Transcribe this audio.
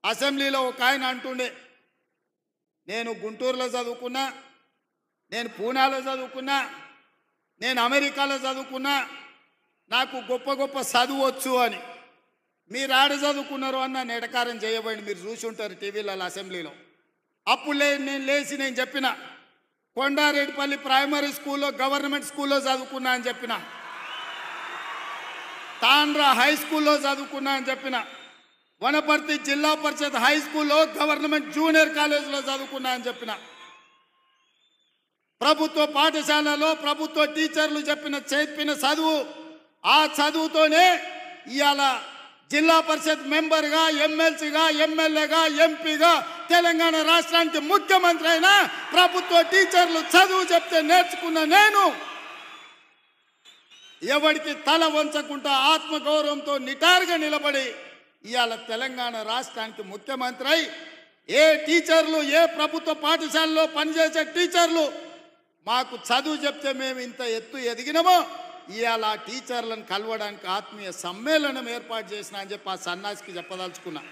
అసెంబ్లీలో ఒక ఆయన అంటుండే, నేను గుంటూరులో చదువుకున్నా, నేను పూనాలో చదువుకున్నా, నేను అమెరికాలో చదువుకున్నా, నాకు గొప్ప గొప్ప చదువు వచ్చు అని. మీరు ఆడ చదువుకున్నారు అన్న నెటకారం చేయబడి మీరు చూసి ఉంటారు టీవీలలో అసెంబ్లీలో. అప్పుడు నేను లేచి నేను చెప్పిన, కొండారెడ్డిపల్లి ప్రైమరీ స్కూల్లో గవర్నమెంట్ స్కూల్లో చదువుకున్నా అని చెప్పిన, తాండ్రా హై స్కూల్లో చదువుకున్నా అని చెప్పిన, వనపర్తి జిల్లా పరిషత్ హై స్కూల్లో గవర్నమెంట్ జూనియర్ కాలేజీలో చదువుకున్నా అని చెప్పిన, ప్రభుత్వ పాఠశాలలో ప్రభుత్వ టీచర్లు చెప్పిన చదువు, ఆ చదువుతోనే ఇవాళ జిల్లా పరిషత్ మెంబర్గా, ఎమ్మెల్సీగా, ఎమ్మెల్యేగా, ఎంపీగా తెలంగాణ రాష్ట్రానికి ముఖ్యమంత్రి అయినా ప్రభుత్వ టీచర్లు చదువు చెప్తే నేర్చుకున్న నేను ఎవరికి తల వంచకుండా ఆత్మగౌరవంతో నిటారుగా నిలబడి ఇవాళ తెలంగాణ రాష్ట్రానికి ముఖ్యమంత్రి అయి ఏ టీచర్లు, ఏ ప్రభుత్వ పాఠశాలలో పనిచేసే టీచర్లు మాకు చదువు చెప్తే మేము ఇంత ఎత్తు ఎదిగినామో ఇవాళ టీచర్లను కలవడానికి ఆత్మీయ సమ్మేళనం ఏర్పాటు చేసిన అని చెప్పి ఆ సన్నాసికి చెప్పదలుచుకున్నా.